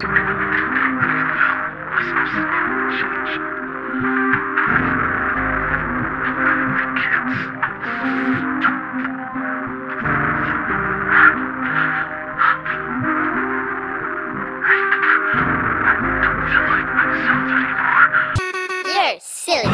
You're silly.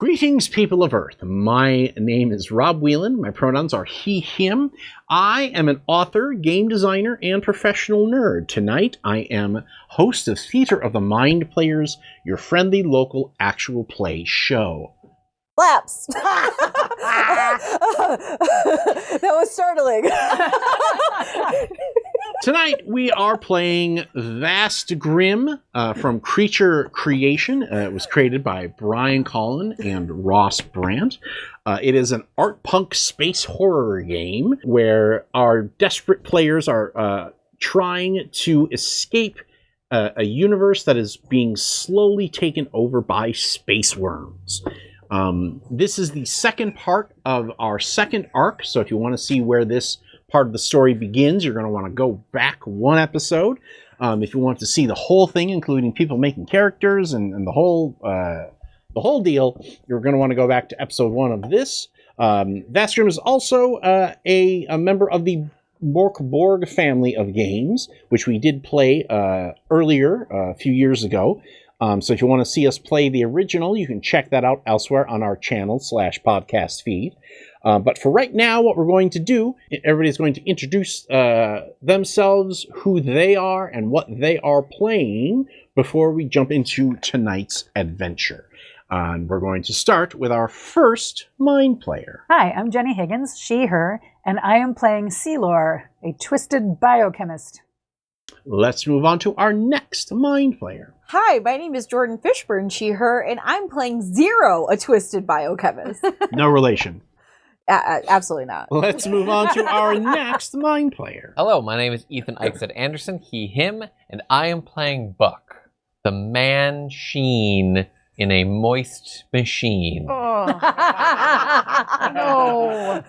Greetings, people of Earth. My name is Rob Whelan. My pronouns are he, him. I am an author, game designer, and professional nerd. Tonight, I am host of Theater of the Mind Players, your friendly local actual play show. Claps! That was startling. Tonight, we are playing Vast Grimm from Creature Creation. It was created by Brian Colin and Ross Brandt. It is an art punk space horror game where our desperate players are trying to escape a universe that is being slowly taken over by space worms. This is the second part of our second arc, so if you want to see where this part of the story begins, you're going to want to go back one episode. If you want to see the whole thing, including people making characters and the whole deal, you're going to want to go back to episode 1 of this. Vast Grimm is also a member of the Borg family of games, which we did play earlier a few years ago. So if you want to see us play the original, you can check that out elsewhere on our channel /podcast feed. But for right now, what we're going to do, everybody's going to introduce themselves, who they are, and what they are playing before we jump into tonight's adventure. And we're going to start with our first mind player. Hi, I'm Jenny Higgins, she, her, and I am playing Sealor, a twisted biochemist. Let's move on to our next mind player. Hi, my name is Jordan Fishburne, she, her, and I'm playing Zero, a twisted biochemist. No relation. Absolutely not. Let's move on to our next mind player. Hello, my name is Ethan Eichstedt Anderson, he, him, and I am playing Buck, the man sheen in a moist machine. Oh. No.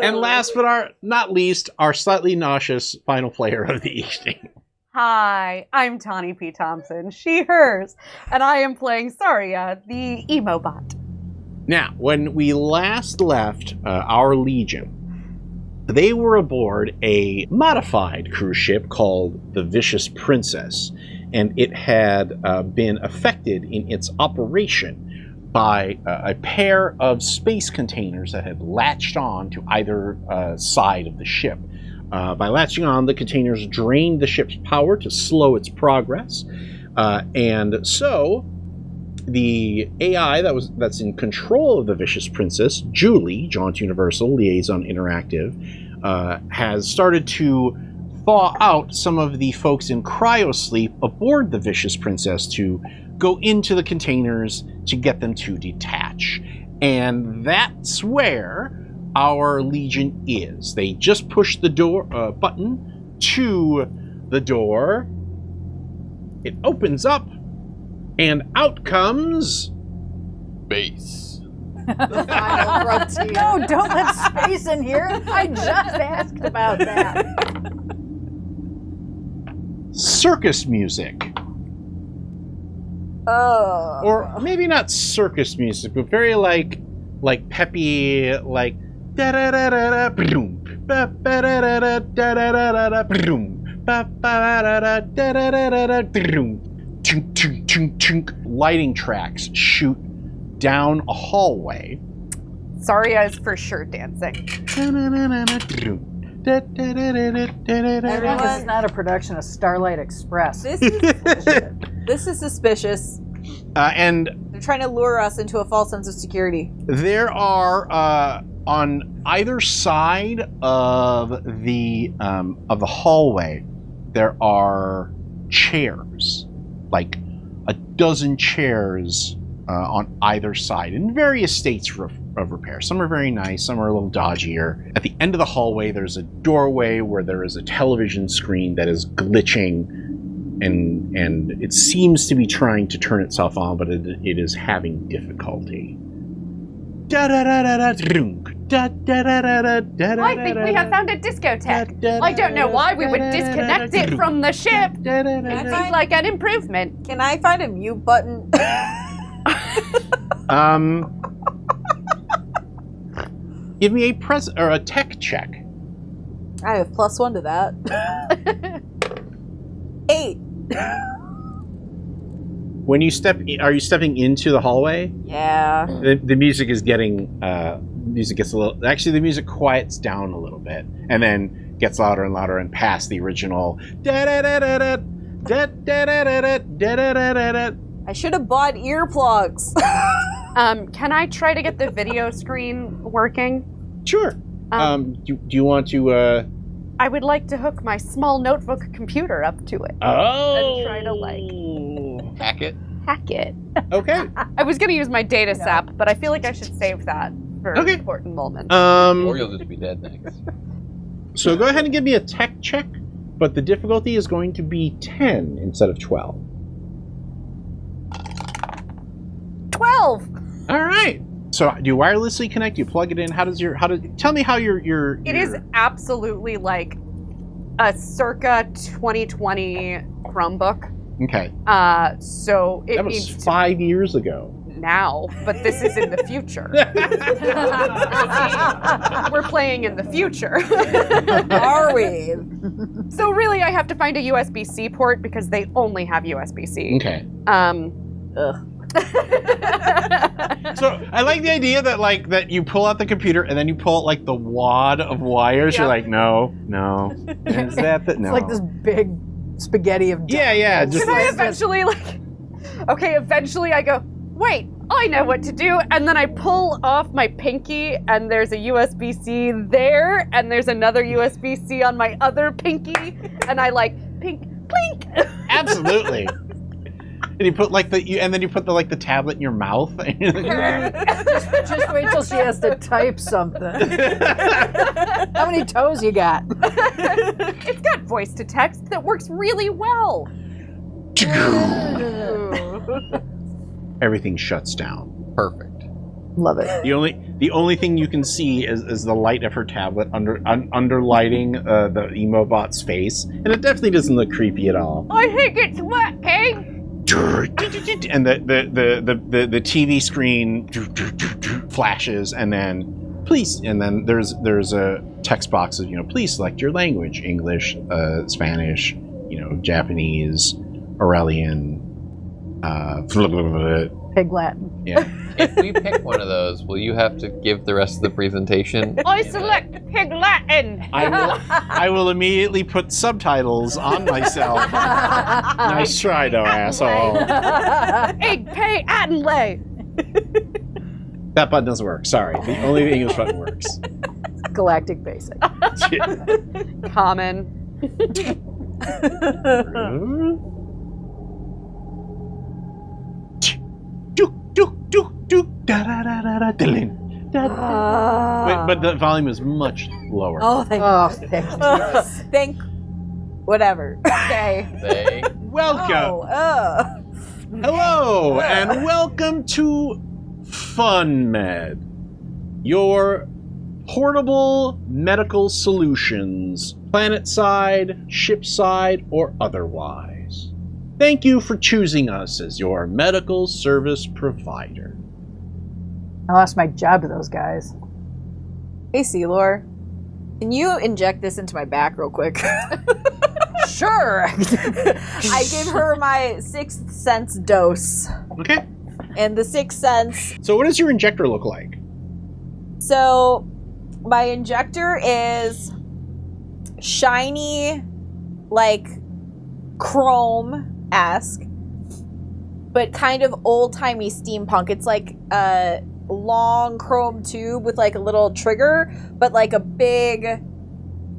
And last but not least, our slightly nauseous final player of the evening. Hi, I'm Tawny P. Thompson, she, hers, and I am playing Saria, the emo bot. Now, when we last left our Legion, they were aboard a modified cruise ship called the Vicious Princess, and it had been affected in its operation by a pair of space containers that had latched on to either side of the ship. By latching on, the containers drained the ship's power to slow its progress, and so the AI that's in control of the Vicious Princess, Julie, Jaunt Universal, Liaison Interactive, has started to thaw out some of the folks in cryosleep aboard the Vicious Princess to go into the containers to get them to detach. And that's where our Legion is. They just push the door button to the door. It opens up, and out comes Base. The final frontier. No, don't let space in here. I just asked about that. circus music. Or maybe not circus music, but very like peppy, like da da da da da boom, ba ba da da da da da da boom, ba ba da da da da da da boom, chunk chunk chunk chunk. Lighting tracks shoot down a hallway. Saria is for sure dancing. This is not a production of Starlight Express. This is suspicious. And They're trying to lure us into a false sense of security. there are on either side of the hallway, there are chairs, like a dozen chairs on either side in various states of repair. Some are very nice, some are a little dodgier. At the end of the hallway, there's a doorway where there is a television screen that is glitching, and it seems to be trying to turn itself on, but it is having difficulty. I think we have found a discotheque. I don't know why we would disconnect it from the ship. It seems like an improvement. Can I find a mute button? Give me a tech check. I have +1 to that. 8. When you are you stepping into the hallway? Yeah. The music is getting music gets a little. Actually, the music quiets down a little bit, and then gets louder and louder, and past the original. I should have bought earplugs. Can I try to get the video screen working? Sure. Do you want to? I would like to hook my small notebook computer up to it. And try to, Hack it. Hack it. Okay. I was going to use my data sap, but I feel like I should save that for Okay. an important moment. Or you'll just be dead next. So go ahead and give me a tech check, but the difficulty is going to be 10 instead of 12. 12! All right. So do you wirelessly connect? Do you plug it in? Tell me how your It is absolutely like a circa 2020 Chromebook. okay. So it That needs was 5 years ago. now, but this is in the future. We're playing in the future. Are we? So really, I have to find a USB-C port because they only have USB-C. Okay. Ugh. So I like the idea that you pull out the computer and then you pull out like the wad of wires. Yep. You're like, no. Is that the no? It's like this big spaghetti of Yeah. Just Can I eventually eventually I go, wait, I know what to do. And then I pull off my pinky and there's a USB-C there and there's another USB-C on my other pinky. And I pink, clink. absolutely. And you put the tablet in your mouth. Just wait till she has to type something. How many toes you got? It's got voice to text that works really well. Everything shuts down. Perfect. Love it. The only thing you can see is the light of her tablet underlighting the Emobot's face, and it definitely doesn't look creepy at all. I think it's working. And the TV screen flashes, and then there's a text box of please select your language: English, Spanish, Japanese, Aurelian, Pig Latin. yeah. If we pick one of those, will you have to give the rest of the presentation? I select Pig Latin. I will immediately put subtitles on myself. Nice try, though, asshole. Egg pay Adelaide. That button doesn't work. Sorry, the only English button works. Galactic Basic. Common. But the volume is much lower. Oh, thank Oh, thank you. thank whatever. Okay. They Welcome. Oh, Hello, and welcome to FunMed, your portable medical solutions, planet-side, ship-side, or otherwise. Thank you for choosing us as your medical service provider. I lost my job to those guys. Hey, Sealor. Can you inject this into my back real quick? Sure. I give her my 6th sense dose. Okay, And the 6th sense. so what does your injector look like? So, my injector is shiny, like chrome-esque, but kind of old-timey steampunk. It's like a long chrome tube with like a little trigger, but like a big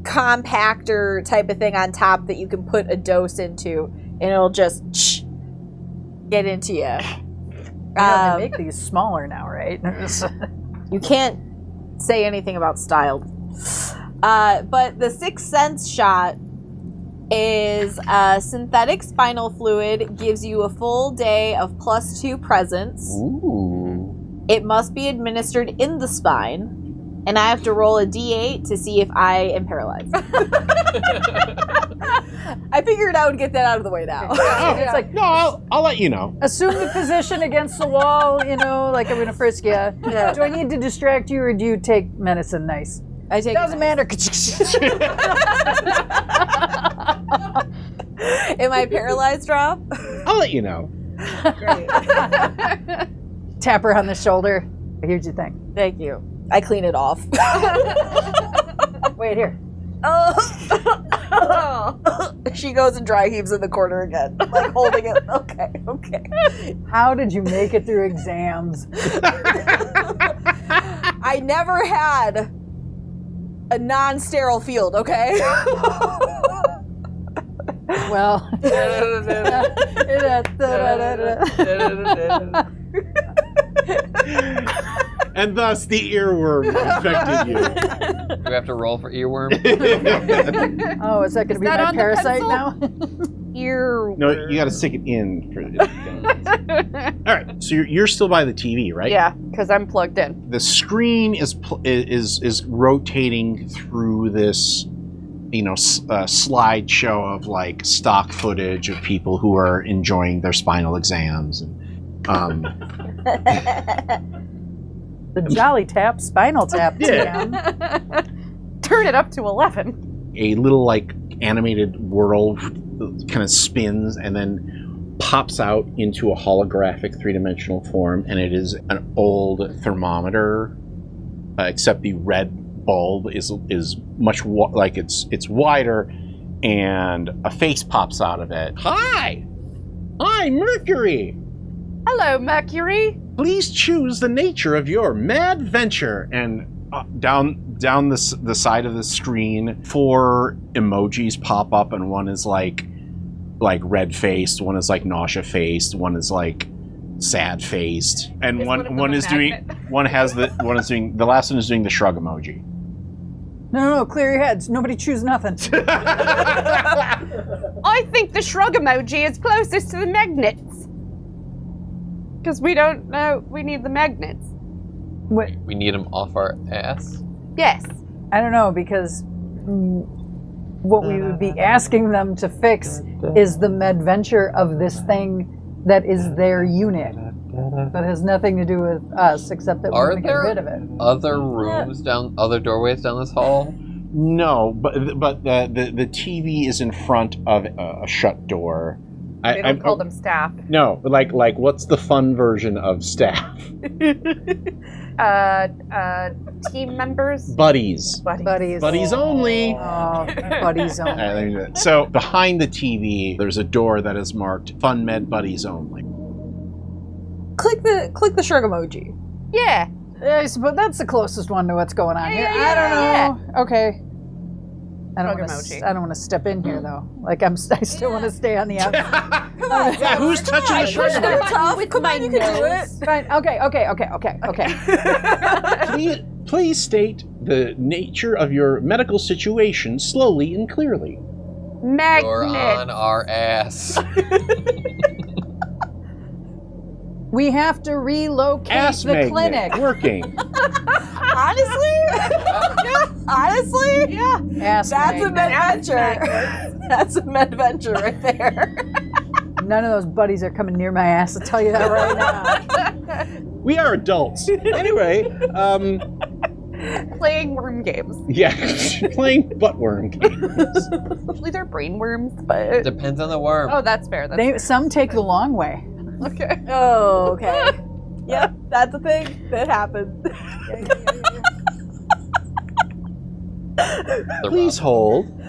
compactor type of thing on top that you can put a dose into, and it'll just get into you. They make these smaller now, right? You can't say anything about style. But the 6th sense shot is synthetic spinal fluid, gives you a full day of +2 presence. Ooh. It must be administered in the spine, and I have to roll a d8 to see if I am paralyzed. I figured I would get that out of the way now. Oh, It's like, no, I'll let you know. assume the position against the wall, you know, like I'm gonna frisk you. Yeah. Do I need to distract you, or do you take medicine? Nice. I take Doesn't matter. Am I paralyzed, Rob? I'll let you know. Great. Tap her on the shoulder. Here's your thing. Thank you. I clean it off. Wait here. She goes and dry heaves in the corner again, like holding it. Okay. How did you make it through exams? I never had a non-sterile field, okay? Well. And thus the earworm infected you. Do we have to roll for earworm? Oh, is that going to be that my on the parasite pencil? now? Ear. No, you got to stick it in. All right, so you're still by the TV, right? Yeah, because I'm plugged in. The screen is rotating through this, slideshow of like stock footage of people who are enjoying their spinal exams. And, The Jolly Tap Spinal Tap Yeah. TM. Turn it up to 11. a little like animated world kind of spins and then pops out into a holographic 3-dimensional form, and it is an old thermometer, except the red bulb is much like it's wider, and a face pops out of it. Hi, I'm Mercury. Hello, Mercury. Please choose the nature of your mad venture. And down the side of the screen, 4 emojis pop up, and one is like red faced, one is like nausea faced, one is like sad faced, and Is one of them one a is doing the last one is doing the shrug emoji. No, clear your heads. Nobody choose nothing. I think the shrug emoji is closest to the magnets. Because we don't know. We need the magnets. What? We need them off our ass. Yes. I don't know, because what we would be asking them to fix is the medventure of this thing that is their unit. That has nothing to do with us, except that we're Are going to get there rid of it. other rooms other doorways down this hall? No, but the TV is in front of a shut door. We don't call them staff. No, like what's the fun version of staff? Team members. Buddies. Buddies. Only. Oh, buddies only. So behind the TV, there's a door that is marked "Fun Med Buddies Only." Click the shrug emoji. Yeah. I suppose that's the closest one to what's going on here. Yeah. I don't know. Okay. I don't want to step in here though. Like I still want to stay on the outside. Yeah, who's touching the Push shoulder? it tough. Come on, you can do it. Fine. Okay. Please state the nature of your medical situation slowly and clearly. You're on Magnet. our ass. We have to relocate Ass the magnet clinic. working. Honestly? Honestly? Yeah. Ass That's a magnet. medventure. That's a medventure right there. None of those buddies are coming near my ass. I'll tell you that right now. We are adults. Anyway, Playing worm games. yeah, playing buttworm games. Usually they're brain worms, but Depends on the worm. oh, that's fair. Some take the long way. Okay. Oh, okay. Yep, that's a thing that happens. The Please rub. hold.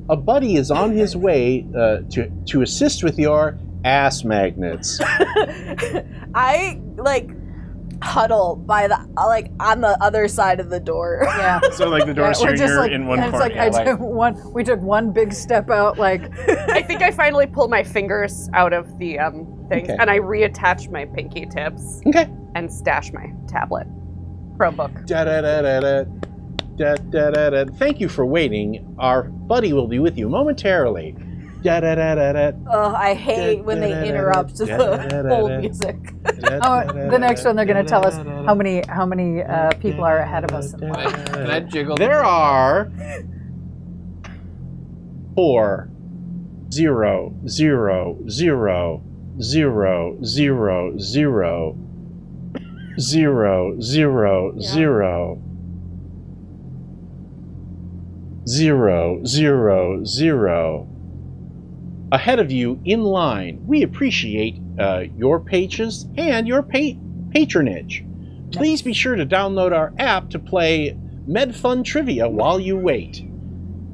A buddy is on his way to assist with your ass magnets. I huddle by the on the other side of the door. Yeah. So like the door's here, you're in one and it's corner. like we took one big step out. Like I think I finally pull my fingers out of the things, Okay. and I reattach my pinky tips Okay. and stash my tablet. Chromebook. Da-da-da-da-da. Da-da-da-da. Thank you for waiting. Our buddy will be with you momentarily. Da-da-da-da-da. Oh, I hate when they interrupt the hold music. the next one, they're going to tell us how many people are ahead of us. Can I jiggle? There are 4 0 0 0 0 0 0 0 0 0 0 0 0 ahead of you in line. We appreciate your patience and your patronage. Please be sure to download our app to play MedFun Trivia while you wait.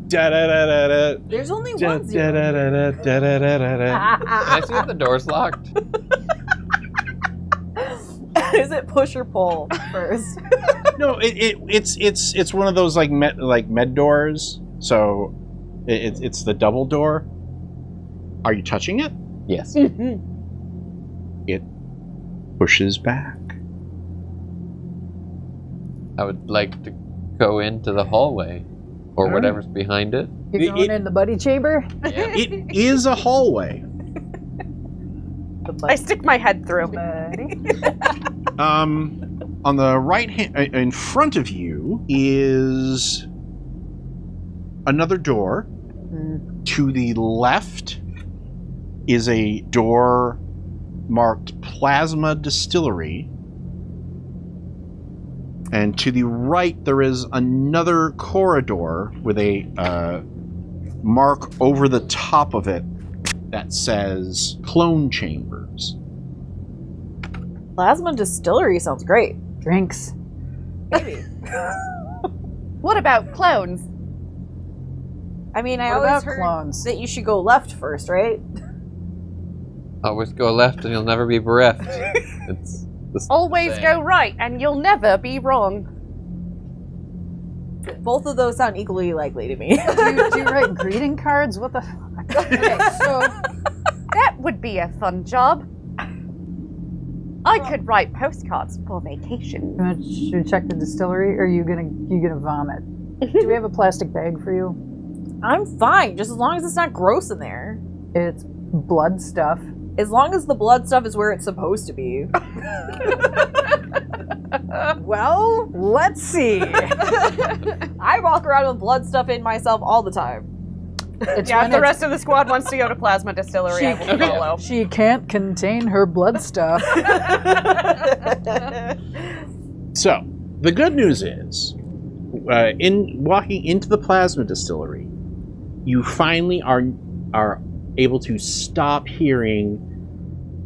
Da-da-da-da-da. There's only one zero. Da-da-da-da-da-da-da-da. Can I see if the door's locked? Is it push or pull first? No, it's one of those like med doors. So it's the double door. Are you touching it? Yes. It pushes back. I would like to go into the hallway or Alright. whatever's behind it. You're going in the buddy chamber? Yeah. It is a hallway. I stick my head through. On the right hand, in front of you is another door. To the left is a door marked Plasma Distillery. And to the right, there is another corridor with a mark over the top of it that says Clone Chambers. Plasma Distillery sounds great. Drinks. Maybe. What about clones? I mean, I What always about heard clones? that you should go left first, right? Always go left and you'll never be bereft. It's the Always saying. go right, and you'll never be wrong. Both of those sound equally likely to me. Do you write greeting cards? What the fuck? Okay, so That would be a fun job. I could write postcards for vacation. should we check the distillery, or are you gonna vomit? Do we have a plastic bag for you? I'm fine, just as long as it's not gross in there. It's blood stuff. As long as the blood stuff is where it's supposed to be. Well, let's see. I walk around with blood stuff in myself all the time. It's Yeah, when if the it's- rest of the squad wants to go to Plasma Distillery, I will follow. She can't contain her blood stuff. So, the good news is, in walking into the Plasma Distillery, you finally are able to stop hearing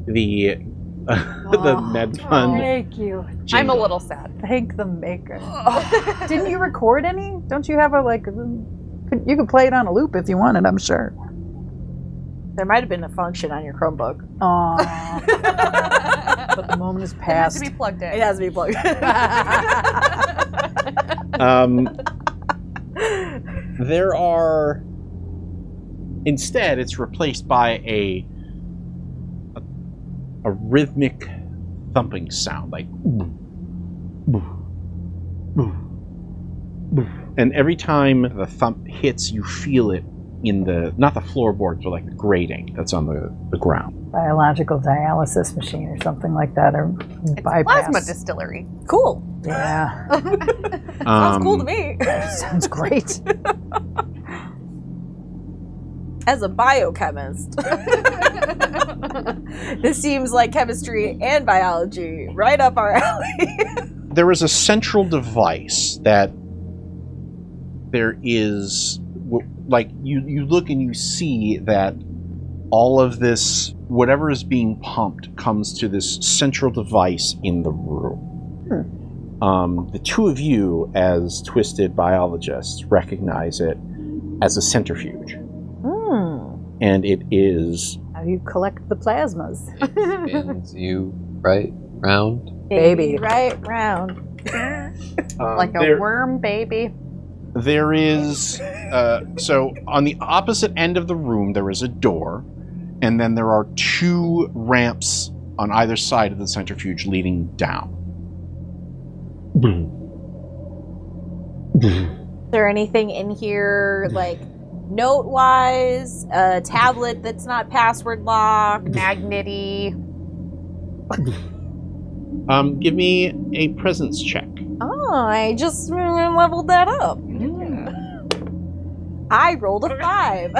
the MedFun. Thank you. I'm a jingle. little sad. Thank the maker. Didn't you record any? Don't you have a you could play it on a loop if you wanted, I'm sure. There might have been a function on your Chromebook. Aww. But the moment is It has past. to be plugged in. It has to be plugged. there are... Instead, it's replaced by a rhythmic thumping sound, like... And every time the thump hits, you feel it in the, not the floorboards, but like the grating that's on the ground. Biological dialysis machine or something like that, or It's a bypass. plasma distillery. Cool. Yeah, Sounds cool to me. sounds great. As a biochemist, this seems like chemistry and biology right up our alley. There is a central device that there is, like, you look and you see that all of this, whatever is being pumped, comes to this central device in the room. The two of you, as twisted biologists, recognize it as a centrifuge. And it is... How do you collect the plasmas? Spins you right round. Baby. Right round. Like a worm baby. There is... so, on the opposite end of the room, there is a door, and then there are two ramps on either side of the centrifuge leading down. Is there anything in here, like, note-wise? A tablet that's not password locked? Magnety. Give me a presence check. Oh, I just leveled that up. I rolled a 5.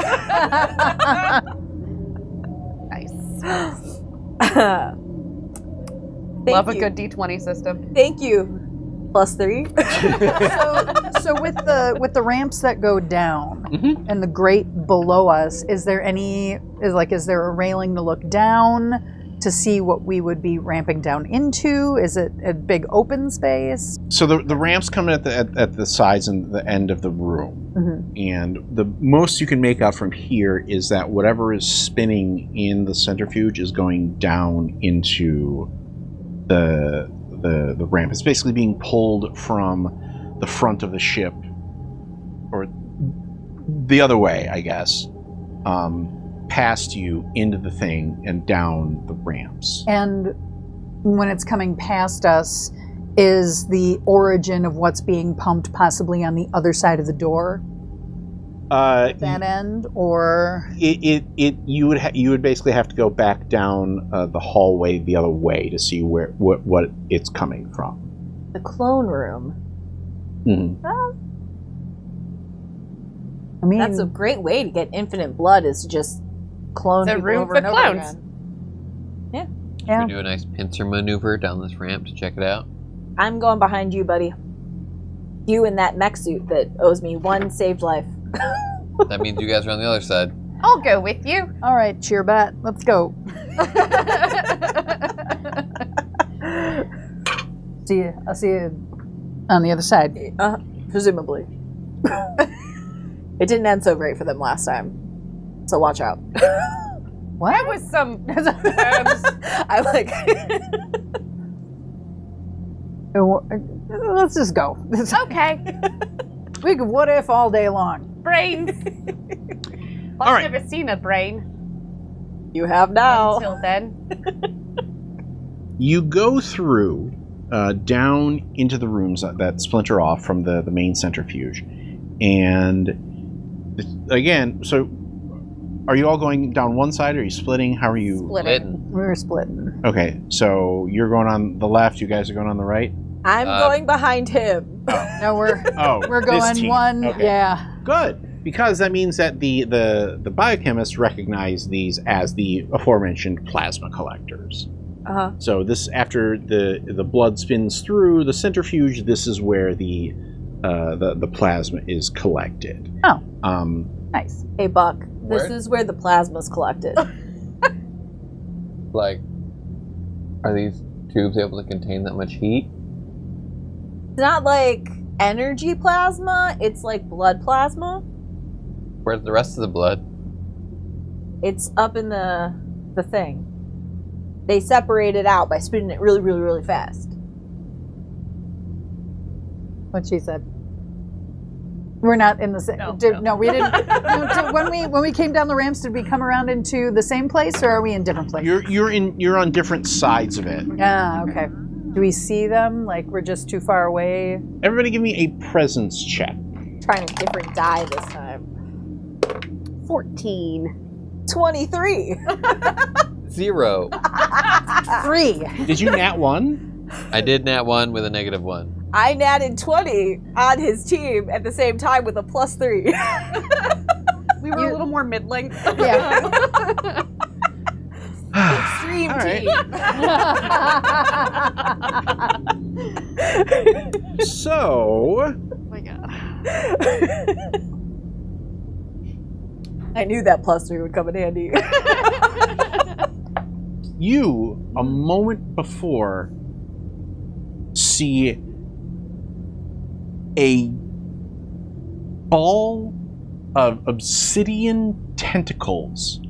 Nice. Thank Love you. a good D20 system. Thank you. +3. So with the ramps that go down Mhm. and the grate below us, is there a railing to look down to see what we would be ramping down into? Is it a big open space? So the ramps come in at the sides and the end of the room. And the most you can make out from here is that whatever is spinning in the centrifuge is going down into the ramp. It's basically being pulled from the front of the ship, or the other way, I guess, past you into the thing and down the ramps. And when it's coming past us, is the origin of what's being pumped possibly on the other side of the door? That end, or you would basically have to go back down the hallway the other way to see what it's coming from. The clone room. I mean, That's a great way to get infinite blood, is to just clone It's a people room over for and over clones. again. yeah. We do a nice pincer maneuver down this ramp to check it out. I'm going behind you, buddy. You in that mech suit that owes me 1 saved life. That means you guys are on the other side. I'll go with you. All right, Cheerbat, let's go. I'll see you on the other side. Presumably. It didn't end so great for them last time. So watch out. What? That was some. I like. Let's just go. Okay. We could what if all day long. Brains. All I've right. never seen a brain You have now. until then. You go through down into the rooms that splinter off from the main centrifuge, and again, so are you all going down one side, or are you splitting? How are you? Splitting. We're splitting. Okay, so you're going on the left, you guys are going on the right? I'm going behind him. No, we're Oh, we're this going team. one. Okay. Yeah. Good, because that means that the biochemists recognize these as the aforementioned plasma collectors. Uh-huh. So this, after the blood spins through the centrifuge, this is where the plasma is collected. Oh. Nice. Hey, Buck. This Where? is where the plasma's collected. Like, are these tubes able to contain that much heat? It's not like energy plasma, it's like blood plasma. Where's the rest of the blood? It's up in the thing. They separate it out by spinning it really, really, really fast. What she said. We're not in the same. No. No, we didn't. No, when we came down the ramps, did we come around into the same place, or are we in different places? You're on different sides of it. Ah, okay. Do we see them? Like we're just too far away? Everybody, give me a presence check. Trying a different die this time. 14. 23. 0. 3. Did you nat 1? I did nat 1 with a -1. I natted 20 on his team at the same time with a +3. We were a little more middling. Yeah. Extreme All right. team. So, Oh my god. I knew that +3 would come in handy. you, a moment before, see a ball of obsidian tentacles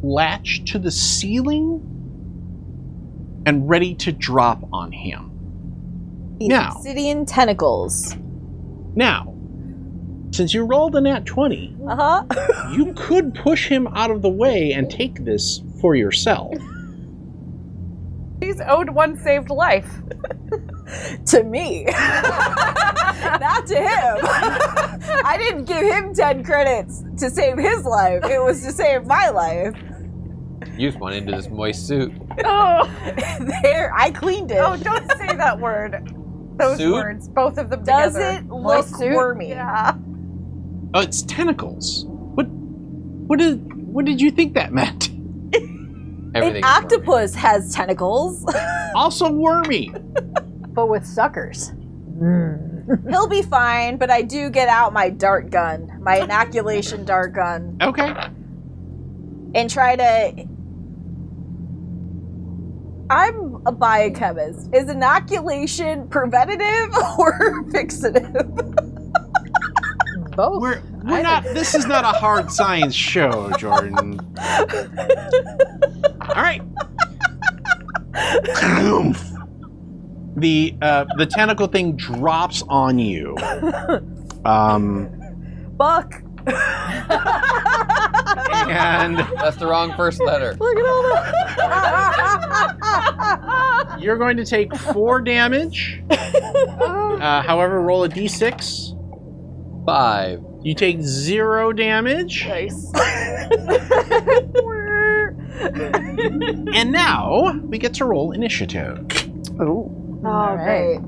latched to the ceiling and ready to drop on him. These Now. obsidian tentacles. Now, since you rolled a nat 20, Uh-huh. you could push him out of the way and take this for yourself. He's owed one saved life. To me. Not to him. I didn't give him 10 credits to save his life. It was to save my life. You just went into this moist suit. Oh, There, I cleaned it. oh, don't say that word. Those Suit? words, both of them Does together. it look Moist suit? wormy? Yeah. Oh, it's tentacles. What did you think that meant? Everything. An octopus has tentacles. Also wormy. But with suckers. He'll be fine, but I do get out my dart gun, my inoculation dart gun, Okay. and try to... I'm a biochemist. Is inoculation preventative or fixative? Both. We're not. This is not a hard science show, Jordan. All right. The tentacle thing drops on you. Buck. And That's the wrong first letter. Look at all that. you're going to take 4 damage. However, roll a d6. 5. You take 0 damage. Nice. And now we get to roll initiative. Oh, All great.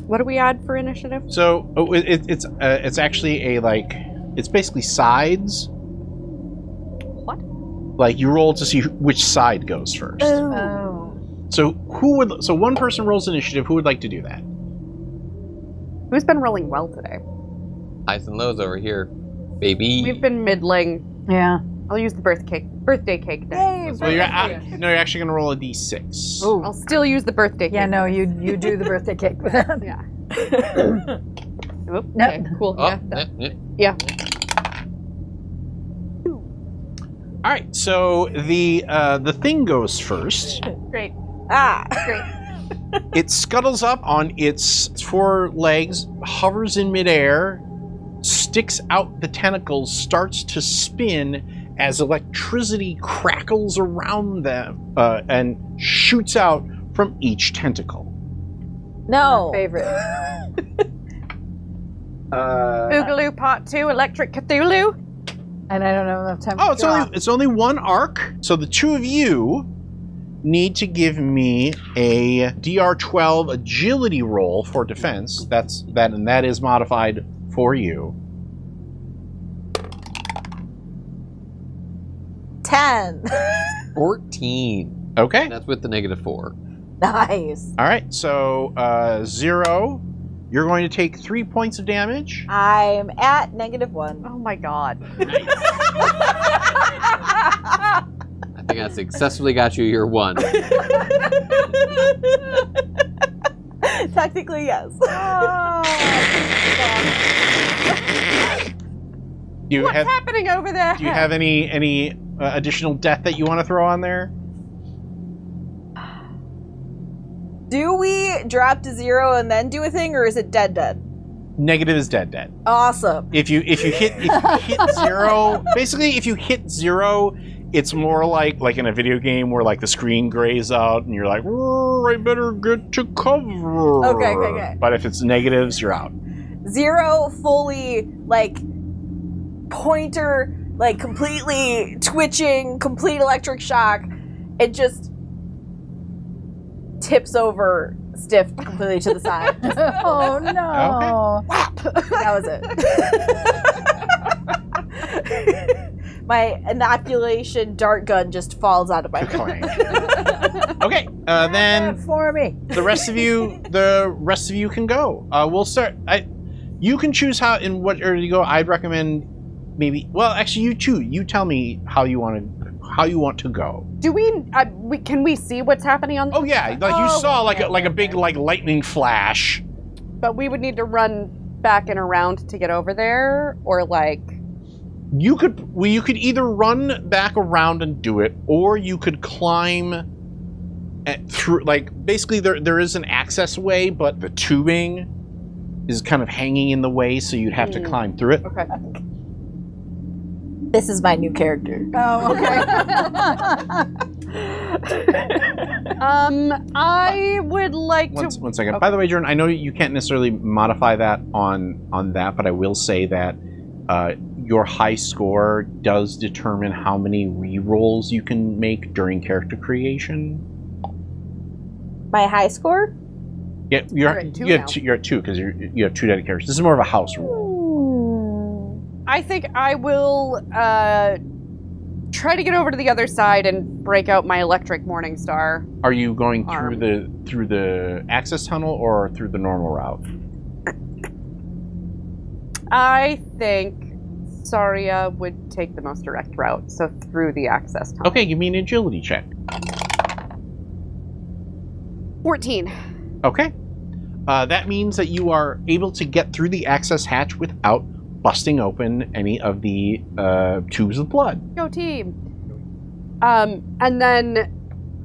What do we add for initiative? So it's actually it's basically sides. What? Like you roll to see which side goes first. Oh. So one person rolls initiative. Who would like to do that? Who's been rolling well today? Highs and lows over here, baby. We've been middling. Yeah. I'll use the birthday cake day. Yay, Well, you're actually going to roll a d6. Oh. I'll still use the birthday cake. Yeah, no, you do the birthday cake with that. Yeah. Nope. Okay, cool. Oh, Yeah. All right. So the thing goes first. Great. Great. It scuttles up on its 4 legs, hovers in midair, sticks out the tentacles, starts to spin as electricity crackles around them and shoots out from each tentacle. No. Favorite. Boogaloo Part 2, Electric Cthulhu. And I don't have enough time. Oh, to it's only 1 arc. So the 2 of you need to give me a DR12 agility roll for defense. That is modified for you. 10. 14. Okay. That's with the -4. Nice. All right. So 0. You're going to take 3 points of damage. I'm at -1. Oh my god. I think I successfully got you your 1. Technically, yes. What's happening over there? Do you have any additional death that you want to throw on there? Do we drop to 0 and then do a thing, or is it dead? Negative is dead. Awesome. If you hit 0, basically if you hit 0, it's more like in a video game where like the screen grays out and you're like, I better get to cover. Okay. But if it's negatives, you're out. 0 fully like pointer, like completely twitching, complete electric shock. It just tips over, stiff completely to the side. Just, Oh no! that was it. My inoculation dart gun just falls out of my hand. Okay, then For me. the rest of you can go. We'll start. You can choose how in what order you go. I'd recommend maybe. Well, actually, you choose. You tell me how you want to go. Do can we see what's happening on? Oh yeah, like you saw like a big like lightning flash. But we would need to run back and around to get over there, or like. You could either run back around and do it, or you could climb through. Like basically, there is an access way, but the tubing is kind of hanging in the way, so you'd have to climb through it. Okay. This is my new character. Oh, okay. I would like to. One second. Okay. By the way, Jordan, I know you can't necessarily modify that on that, but I will say that your high score does determine how many re-rolls you can make during character creation. My high score? Yeah, You're at 2 now. you're at 2 because you have 2 dedicated characters. This is more of a house rule. I think I will try to get over to the other side and break out my electric morning star. Are you going Arm. through the access tunnel or through the normal route? I think Saria would take the most direct route, so through the access tunnel. Okay, give me an agility check. 14. Okay. That means that you are able to get through the access hatch without busting open any of the tubes of blood. Go team. And then,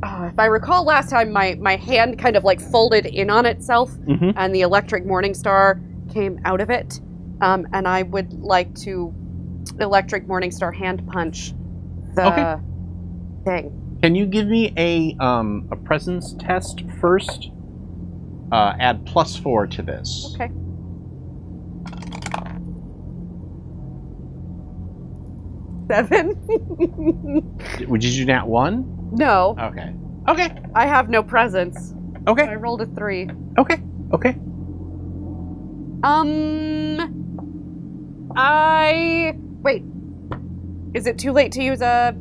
if I recall last time, my hand kind of like folded in on itself, Mhm. and the electric morning star came out of it. And I would like to electric morning star hand punch the thing. Can you give me a presence test first? Add +4 to this. Okay. Seven. Would you do nat 1? No, Okay. Okay. I have no presence. I Okay. rolled a 3. Okay. Okay. Wait. Is it too late to use a?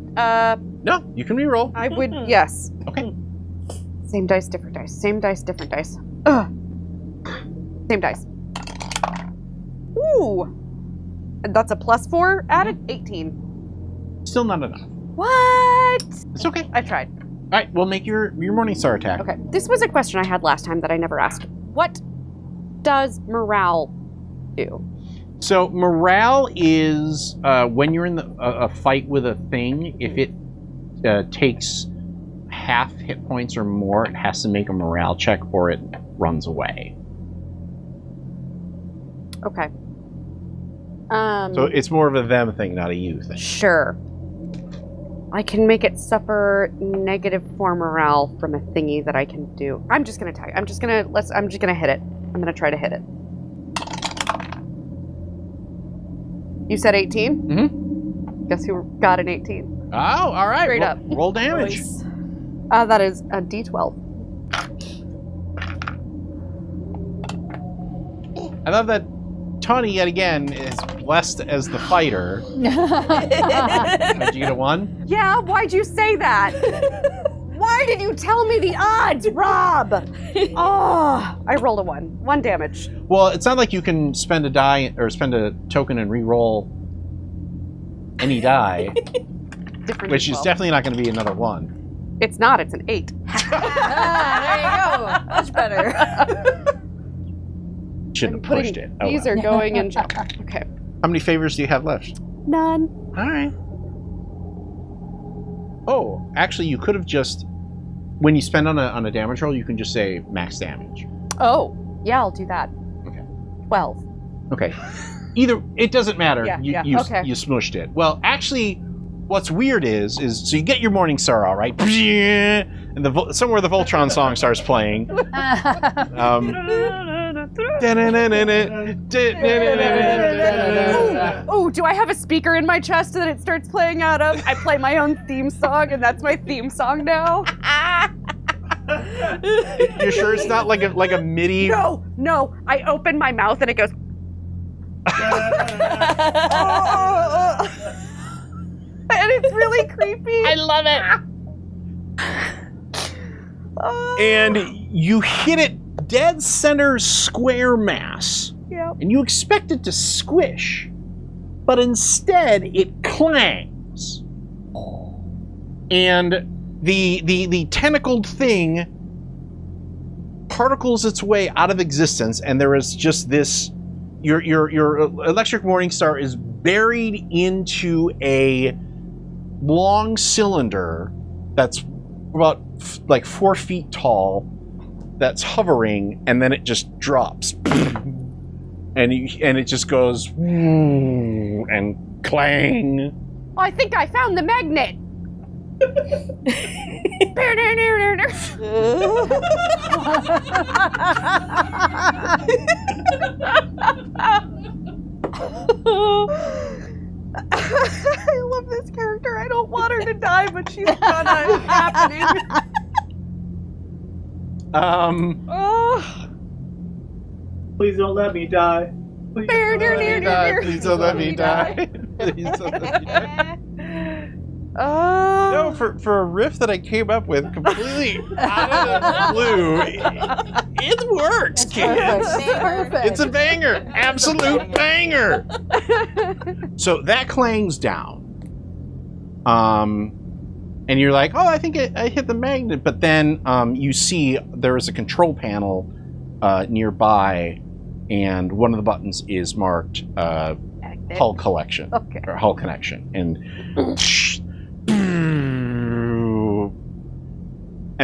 No, you can reroll. I would. Yes. Okay. Same dice, different dice. Same dice, different dice. Ugh. Same dice. Ooh. And that's a +4 added. 18. Still not enough. What? It's okay. I tried. All right, we'll make your Morningstar attack. Okay. This was a question I had last time that I never asked. What does morale do? So morale is when you're in a fight with a thing. If it takes half hit points or more, it has to make a morale check or it runs away. Okay. So it's more of a them thing, not a you thing. Sure. I can make it suffer -4 morale from a thingy that I can do. I'm just gonna tag. I'm just gonna hit it. I'm gonna try to hit it. You said 18? Mm-hmm. Guess who got an 18? Oh, all right. Straight up. Roll damage. Nice. That is a D12. I love that Tawny yet again is blessed as the fighter. Did you get a 1? Yeah, why'd you say that? Why did you tell me the odds, Rob? Oh, I rolled a 1. 1 damage. Well, it's not like you can spend a die or spend a token and re-roll any die, Different which is D12. definitely not going to be another 1. It's not, it's an 8. There you go. Much better. Shouldn't have pushed it. Oh, These well. are going in. Okay. How many favors do you have left? None. All right. Oh, actually, you could have just, when you spend on a damage roll, you can just say max damage. Oh, yeah, I'll do that. Okay. 12. Okay. Either it doesn't matter. Yeah, You okay. smushed it. Well, actually, what's weird is so you get your Morning Star out, right? And somewhere the Voltron song starts playing. Oh, do I have a speaker in my chest that it starts playing out of? I play my own theme song, and that's my theme song now. You're sure it's not like a MIDI? No. I open my mouth and it goes. And it's really creepy. I love it. And you hit it dead center square mass. Yep. And you expect it to squish, but instead it clangs. And the tentacled thing particles its way out of existence, and there is just this. Your electric Morning Star is buried into a long cylinder that's about like 4 feet tall, that's hovering, and then it just drops, and it just goes and clang. I think I found the magnet. I love this character. I don't want her to die, but she's gonna. It's happening. Oh. Please don't let me die. Please don't let me die. Please don't let me die. Please don't let me die. No, for a riff that I came up with completely out of the blue, it works, kids. Perfect. It's a banger, absolute banger. So that clangs down, and you're like, oh, I think I hit the magnet, but then you see there is a control panel nearby, and one of the buttons is marked hull collection or hull connection, and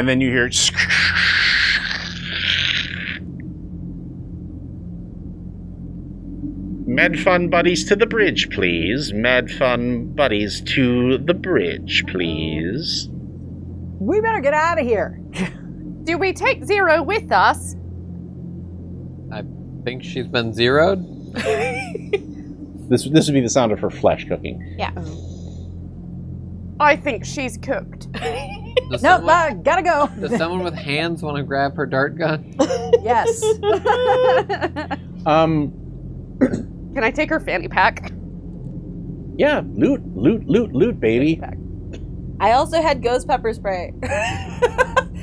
then you hear Med Fun buddies to the bridge, please. Med Fun buddies to the bridge, please. We better get out of here. Do we take Zero with us? I think she's been zeroed. This would be the sound of her flesh cooking. Yeah. I think she's cooked. Nope, gotta go. Does someone with hands want to grab her dart gun? Yes. Can I take her fanny pack? Yeah, loot, baby. I also had ghost pepper spray.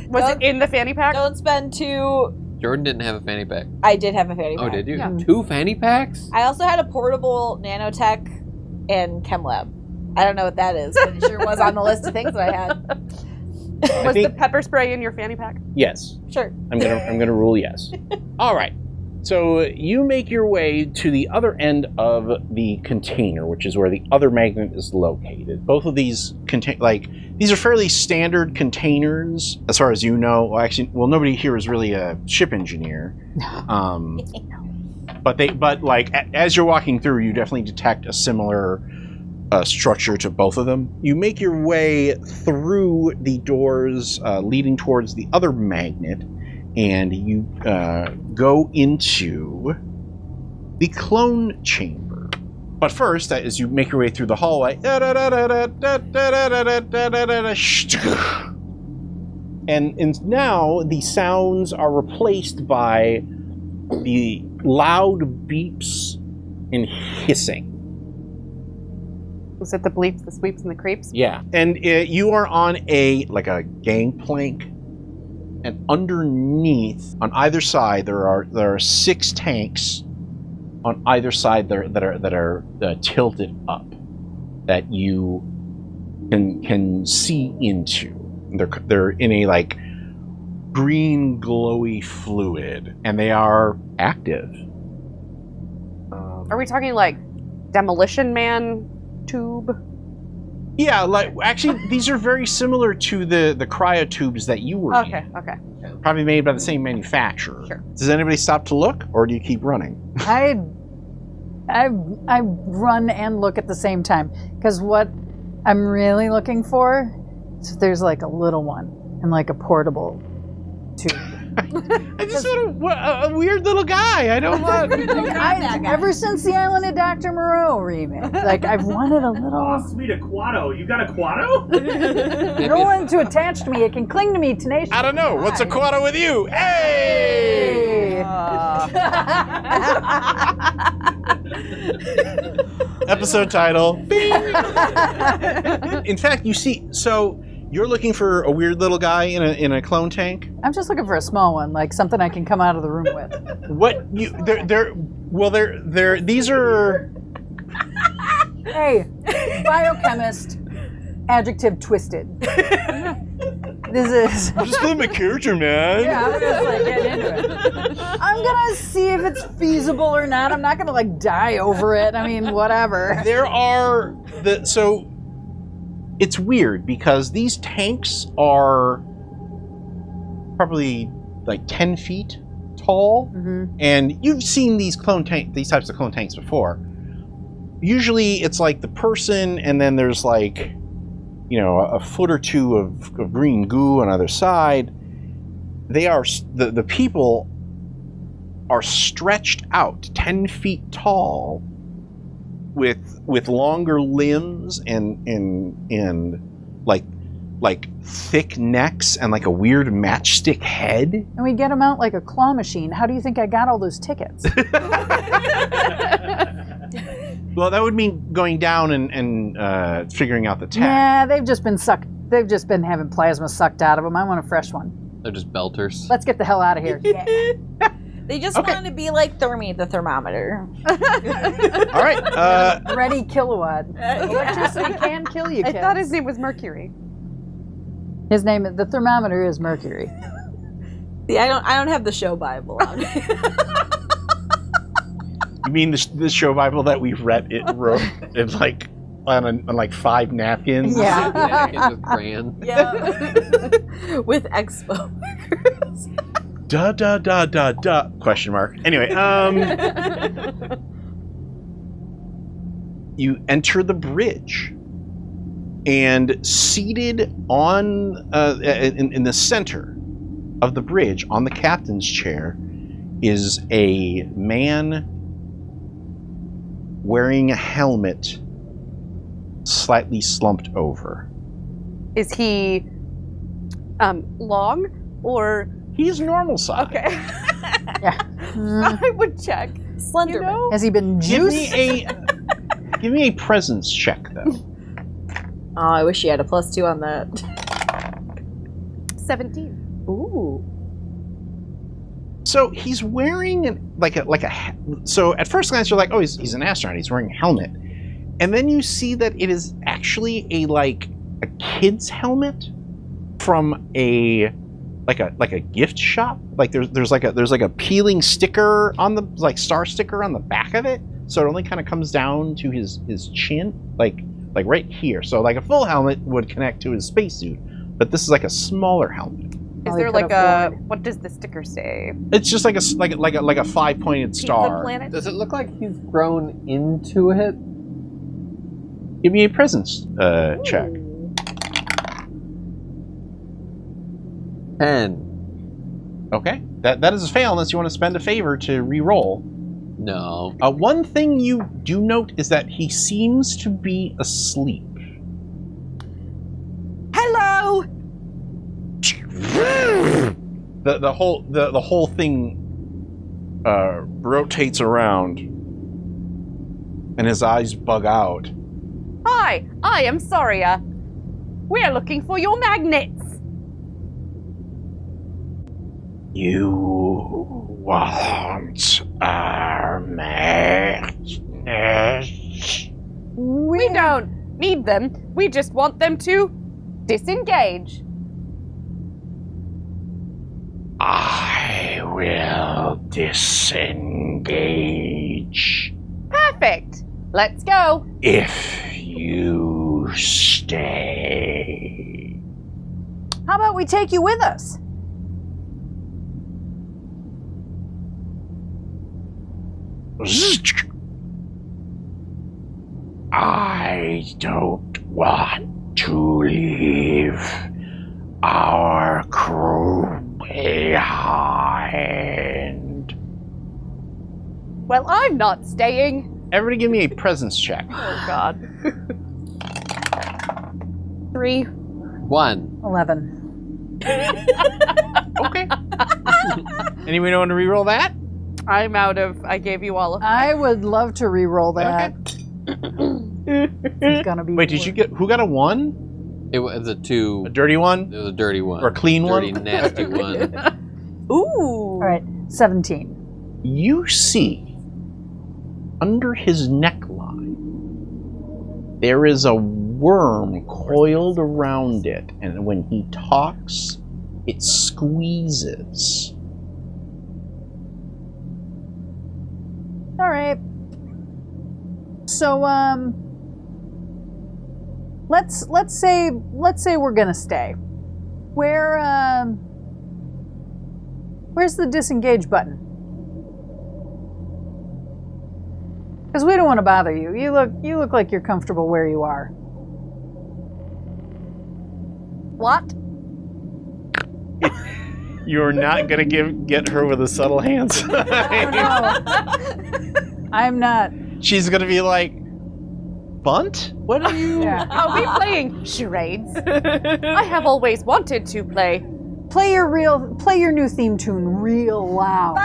Was it in the fanny pack? Don't spend two. Jordan didn't have a fanny pack. I did have a fanny pack. Oh, did you? Yeah. 2 fanny packs? I also had a portable nanotech and chem lab. I don't know what that is, but it sure was on the list of things that I had. Was the pepper spray in your fanny pack? Yes. Sure. I'm gonna rule yes. All right. So you make your way to the other end of the container, which is where the other magnet is located. Both of these these are fairly standard containers, as far as you know. Well, actually, nobody here is really a ship engineer. But as you're walking through, you definitely detect a similar structure to both of them. You make your way through the doors leading towards the other magnet, and you go into the clone chamber. But first, as you make your way through the hallway, and now the sounds are replaced by the loud beeps and hissing. Was it the bleeps, the sweeps, and the creeps? Yeah, and you are on a gangplank, and underneath, on either side, there are 6 tanks on either side that are tilted up that you can see into. They're in a green glowy fluid, and they are active. Are we talking like Demolition Man tube? Yeah, actually, these are very similar to the cryotubes that you were in. Okay. Probably made by the same manufacturer. Sure. Does anybody stop to look, or do you keep running? I I run and look at the same time because what I'm really looking for is if there's like a little one and like a portable tube. I just want a weird little guy. I don't want. Ever since the Island of Dr. Moreau remake, like I've wanted a little. Oh, sweet, a Quado. You got a Quado? I don't want it to attach to me. It can cling to me tenaciously. I don't know. What's a Quado with you? Hey! Episode title. Bing! In fact, you see, so you're looking for a weird little guy in a clone tank. I'm just looking for a small one, like something I can come out of the room with. What you? They're these are. Hey, biochemist. Adjective twisted. This is. I'm just playing my character, man. Yeah, I'm just like get into it. I'm gonna see if it's feasible or not. I'm not gonna like die over it. I mean, whatever. There are so. It's weird because these tanks are probably like 10 feet tall, and you've seen these types of clone tanks before. Usually, it's like the person, and then there's like, a foot or two of green goo on either side. They are the people are stretched out 10 feet tall, with longer limbs and like thick necks and like a weird matchstick head. And we get them out like a claw machine. How do you think I got all those tickets? Well, that would mean going down and figuring out the tech. Nah, they've just been sucked. They've just been having plasma sucked out of them. I want a fresh one. They're just belters. Let's get the hell out of here. They just wanted to be like Thermi, the thermometer. All right. Ready kilowatt. Electricity can kill you, I kids. thought his name was Mercury. His name, the thermometer is Mercury. See, I don't have the show Bible on me. You mean the show Bible that we wrote in like on like 5 napkins? Yeah. Napkins with crayon. Yeah. With expo. Da da da da da question mark. Anyway, you enter the bridge, and seated on in the center of the bridge on the captain's chair is a man wearing a helmet, slightly slumped over. Is he long or He's normal size. okay? Yeah. I would check. Slender. Has he been Give juiced? me a presence check though. Oh, I wish you had a +2 on that. 17. Ooh. So he's wearing so at first glance you're like, oh, he's an astronaut. He's wearing a helmet, and then you see that it is actually a kid's helmet from a gift shop. Like there's like a peeling sticker on the star sticker on the back of it, so it only kind of comes down to his chin, like right here. So like a full helmet would connect to his spacesuit, but this is like a smaller helmet. Is Well, there he like could a afford. what does the sticker say? It's just like a 5-pointed Pizza star. Planet? Does it look like he's grown into it? Give me a presence check. 10. Okay, that is a fail unless you want to spend a favor to re-roll. No. One thing you do note is that he seems to be asleep. Hello. The whole thing rotates around, and his eyes bug out. Hi, I am Saria. We are looking for your magnets. You want our magnets? We don't need them. We just want them to disengage. I will disengage Perfect. Let's go. if you stay. How about we take you with us? I don't want to leave our crew behind. Well, I'm not staying. Everybody give me a presence check. Oh, God. 3. 1. 11. Okay. Anybody want to reroll that? I'm out of. I gave you all of. I would love to re-roll that. It's gonna be. Wait, did you get, who got a 1? It was a 2. A dirty one? It was a dirty one. Or a clean dirty, one? nasty one. Ooh. All right, 17. You see, under his neckline, there is a worm coiled around it, and when he talks, it squeezes. All right. So let's say we're gonna stay. Where's the disengage button? Because we don't want to bother you. You look like you're comfortable where you are. What? You're not gonna get her with a subtle hands. No, I'm not. She's gonna be like, Bunt? What are you? Yeah. Are we playing charades? I have always wanted to play. Play your new theme tune real loud.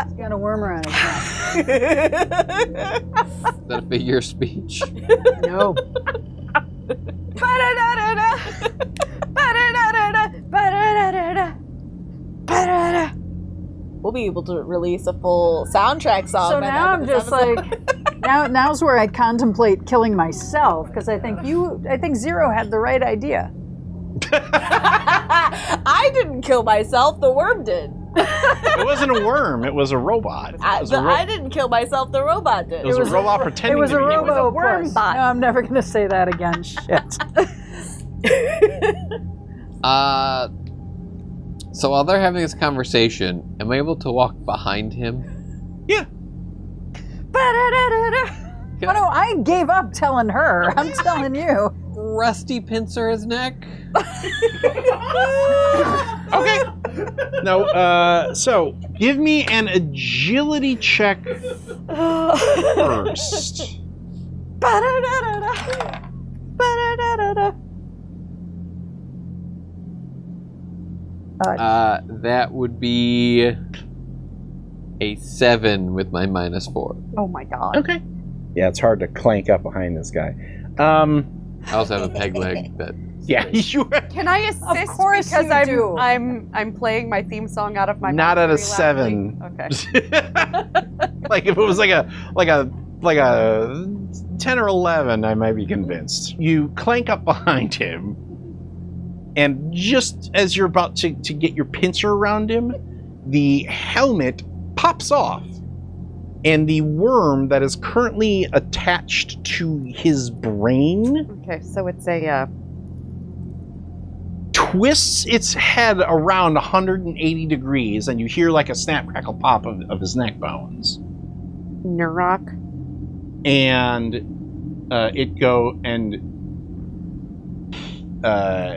He's got a worm around his neck. Is that a figure of speech? No. We'll be able to release a full soundtrack song. So by now the end I'm of this just episode. like, now's where I contemplate killing myself because I think Zero had the right idea. I didn't kill myself. The worm did. It wasn't a worm. It was a robot. I didn't kill myself. The robot did. It was a robot pretending It was to a be robo human. worm puss. bot. No, I'm never gonna say that again. Shit. So while they're having this conversation, am I able to walk behind him? Yeah. Oh no, I gave up telling her. I'm telling you. Rusty pincer his neck? Okay. Now, so give me an agility check first. That would be a 7 with my -4. Oh my god. Okay. Yeah, it's hard to clank up behind this guy. I also have a peg leg that. Yeah, you are Can I assist? Of course because you do. I'm playing my theme song out of my not mouth at a very 7. loudly. Okay. Like if it was like a 10 or 11, I might be convinced. You clank up behind him, and just as you're about to get your pincer around him, the helmet pops off, and the worm that is currently attached to his brain Okay, so it's a twists its head around 180 degrees, and you hear like a snap, crackle, pop of his neck bones. Nurok. And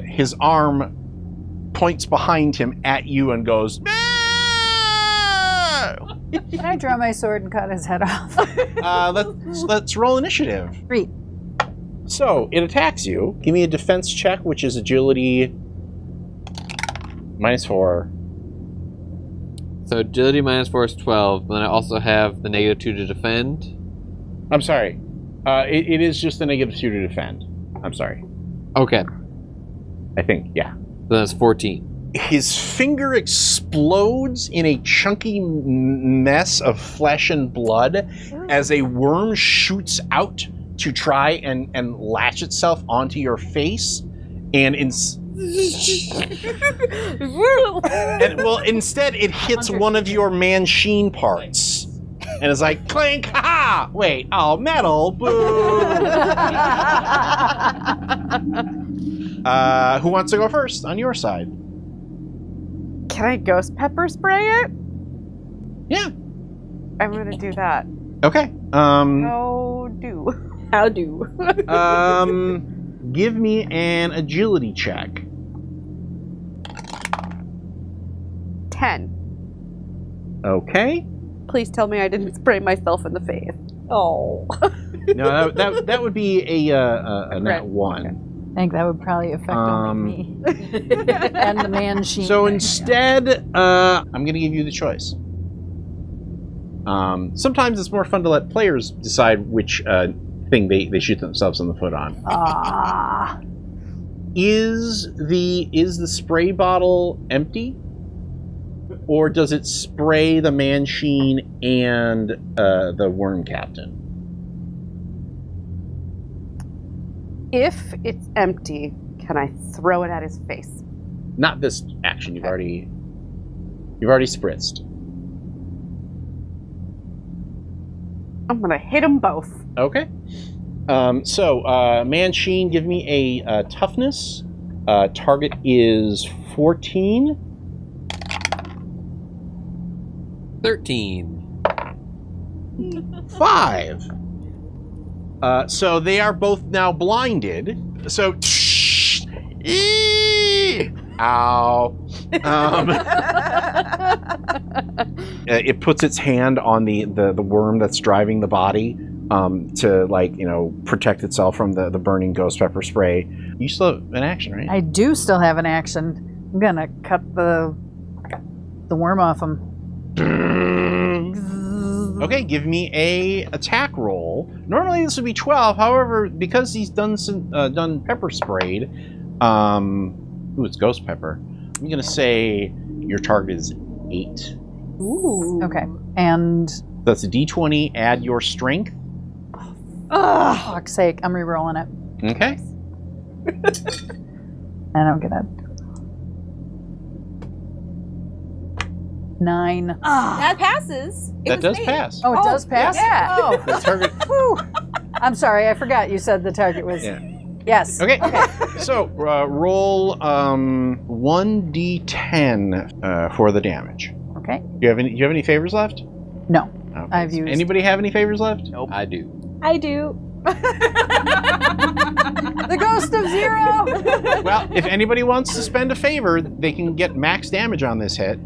his arm points behind him at you and goes, "No!" Can I draw my sword and cut his head off? Let's roll initiative. 3. So it attacks you. Give me a defense check, which is agility -4. So agility -4 is 12, but then I also have the -2 to defend. I'm sorry. It is just the -2 to defend. I'm sorry. Okay, I think, yeah. then that's 14. His finger explodes in a chunky mess of flesh and blood as a worm shoots out to try and latch itself onto your face. And instead it hits one of your machine parts. And it's like, clink, ha! Wait, oh, metal, boo! Who wants to go first on your side? Can I ghost pepper spray it? Yeah. I'm gonna do that. Okay. How do? How do? Give me an agility check. 10. Okay. Please tell me I didn't spray myself in the face. Oh. No, that would be a nat Right. 1. I think that would probably affect only me and the man sheen. So instead, I'm going to give you the choice. Sometimes it's more fun to let players decide which thing they shoot themselves in the foot on. Ah. Is the spray bottle empty, or does it spray the man sheen and the worm captain? If it's empty, can I throw it at his face? Not this action. You've already spritzed. I'm gonna hit them both. Okay. So man sheen, give me a toughness. Target is 14. 13. 5. So they are both now blinded. So, ow. It puts its hand on the worm that's driving the body to protect itself from the burning ghost pepper spray. You still have an action, right? I do still have an action. I'm gonna cut the worm off him. Okay, give me a attack roll. Normally this would be 12. However, because he's done pepper sprayed, it's ghost pepper. I'm gonna say your target is 8. Ooh. Okay, and That's a D20. Add your strength. oh, fuck's sake, I'm re-rolling it, Okay. and I'm gonna 9. That passes. It That was does me. pass. Oh, it does pass. yeah. Oh, The target. whew. I'm sorry, I forgot you said the target was. Yeah. Yes. Okay. So roll 1d10 for the damage. Okay. Do you have any favors left? No, Okay. I've used. Anybody have any favors left? Nope. I do. I do. The ghost of 0. Well, if anybody wants to spend a favor, they can get max damage on this hit.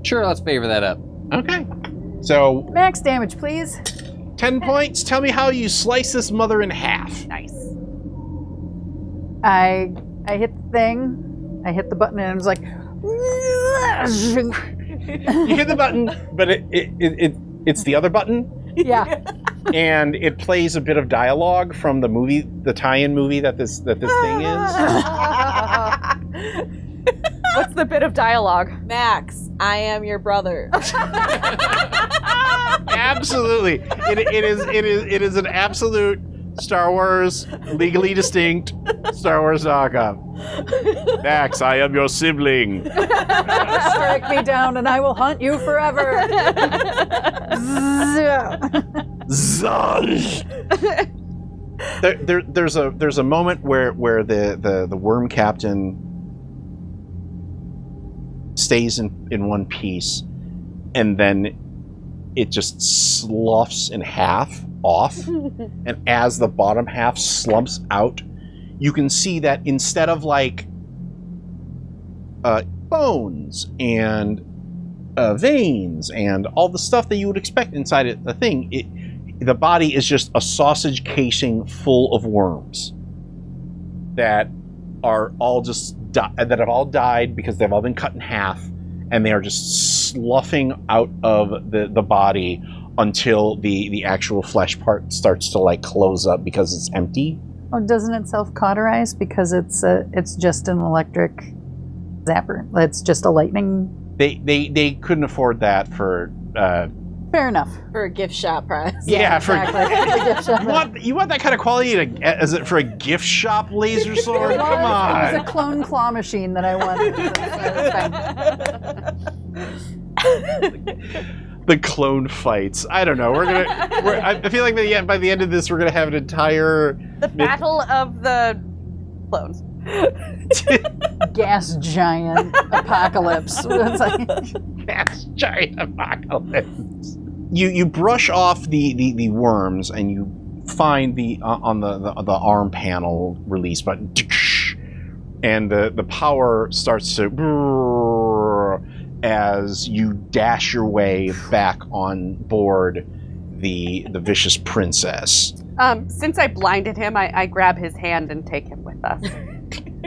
Sure, let's favor that up. Okay. So Max damage, please. 10 points. Tell me how you slice this mother in half. Nice. I hit the thing. I hit the button and it was like. You hit the button, but it's the other button, Yeah. and it plays a bit of dialogue from the movie, the tie-in movie that this thing is. What's the bit of dialogue? Max, I am your brother. Absolutely, it is an absolute Star Wars legally distinct Star Wars knockoff. Max, I am your sibling. Strike me down and I will hunt you forever. Zanj. There's a moment where the worm captain stays in one piece, and then it just sloughs in half off, and as the bottom half slumps out, you can see that instead of like bones and veins and all the stuff that you would expect inside a thing, the body is just a sausage casing full of worms that are all that have all died because they've all been cut in half, and they are just sloughing out of the body until the actual flesh part starts to like close up because it's empty. Oh, doesn't it self-cauterize because it's just an electric zapper? It's just a lightning. They couldn't afford that for. Fair enough. For a gift shop prize. Yeah, exactly. you want that kind of quality as it for a gift shop laser sword? It was, Come on. It was a clone claw machine that I wanted. The clone fights. I don't know. I feel like by the end of this, we're gonna have an entire The battle of the clones. Gas giant apocalypse. It's like, gas giant apocalypse. you brush off the worms, and you find the on the arm panel release button, and the power starts to as you dash your way back on board the vicious princess. Since I blinded him, I grab his hand and take him with us.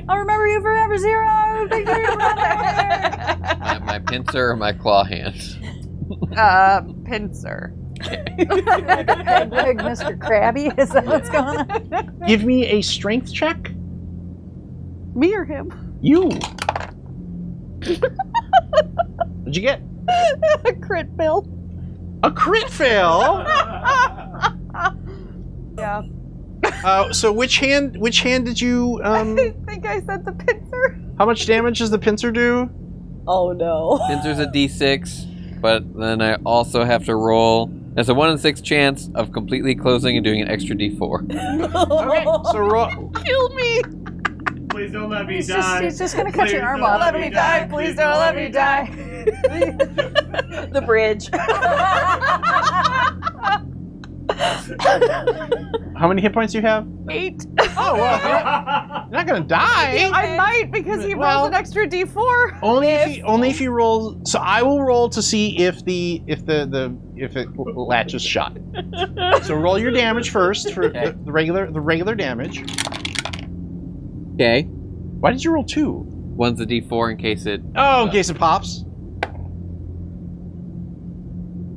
I'll remember you forever, Zero. Thank you, brother. My pincer or my claw hand? Pincer. Peg leg, Mr. Krabby. Is that what's going on? Give me a strength check. Me or him? You. What'd you get? A crit fail. A crit fail. Yeah. So which hand did you? I think I said the pincer. How much damage does the pincer do? Oh no. Pincer's a d6, but then I also have to roll. There's a 1 in 6 chance of completely closing and doing an extra d4. Okay, so roll. Kill me. Please don't let me He's die. just gonna cut your arm don't off. Let me die. Please don't let me die. The bridge. How many hit points do you have? 8. Oh, well, you're not gonna die. I might because he Well, rolls an extra d4. Only if you roll. So I will roll to see if it latches shut. So roll your damage first for Okay. the regular damage. Okay. Why did you roll 2? One's a d4 in case it. Oh, in case it pops.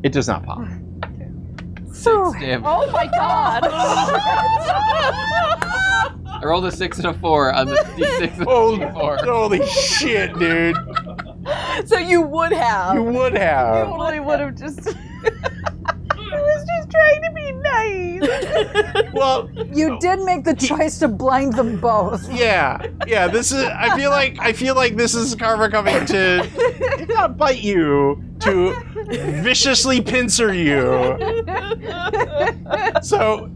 It does not pop. 6 damage. Oh my god. I rolled a 6 and a 4 on the d6 and d4. Holy shit, dude! So you would have. You would have. Totally would have just. I was just trying to be nice. Well, You did make the choice to blind them both. yeah. This is. I feel like this is karma coming to not bite you, to viciously pincer you. So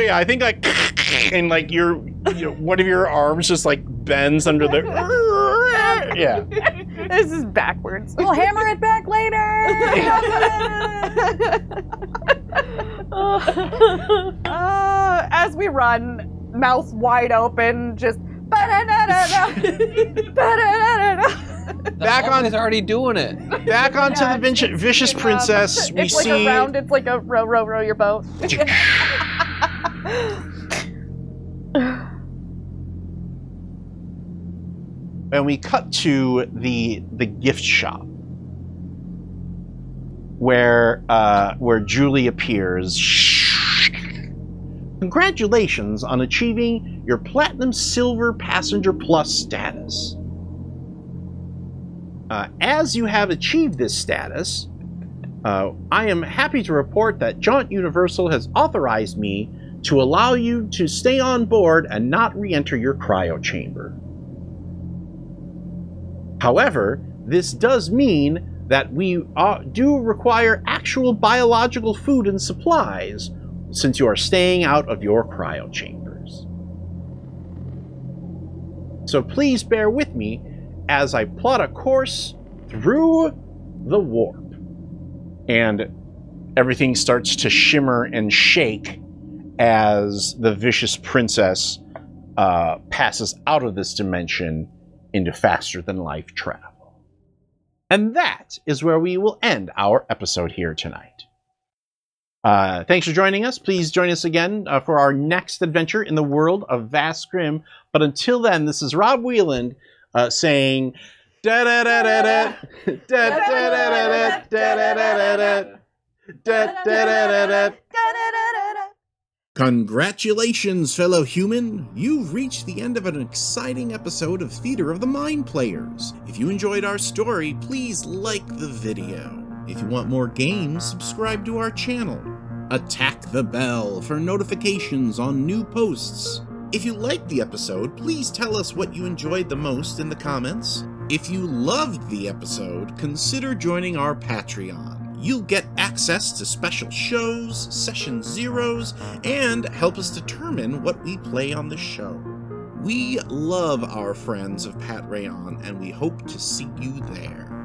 yeah, I think like, and like one of your arms just like bends under the. Yeah. This is backwards. We'll hammer it back later. As we run, mouth wide open, just. Back on is already doing it. Back onto the vicious princess. We It's like see. a round. It's like a row your boat. And we cut to the gift shop where Julie appears. Congratulations on achieving your Platinum Silver Passenger Plus status. As you have achieved this status, I am happy to report that Jaunt Universal has authorized me to allow you to stay on board and not re-enter your cryo chamber. However, this does mean that we do require actual biological food and supplies since you are staying out of your cryo chambers. So please bear with me as I plot a course through the warp. And everything starts to shimmer and shake as the vicious princess passes out of this dimension into faster-than-life travel. And that is where we will end our episode here tonight. Thanks for joining us. Please join us again for our next adventure in the world of Vast Grimm. But until then, this is Rob Wieland saying... Da-da-da-da-da, da-da-da-da-da, da-da-da-da-da, da-da-da-da-da. Congratulations, fellow human! You've reached the end of an exciting episode of Theater of the Mind Players. If you enjoyed our story, please like the video. If you want more games, subscribe to our channel. Attack the bell for notifications on new posts. If you liked the episode, please tell us what you enjoyed the most in the comments. If you loved the episode, consider joining our Patreon. You'll get access to special shows, session zeros, and help us determine what we play on the show. We love our friends of Pat Rayon, and we hope to see you there.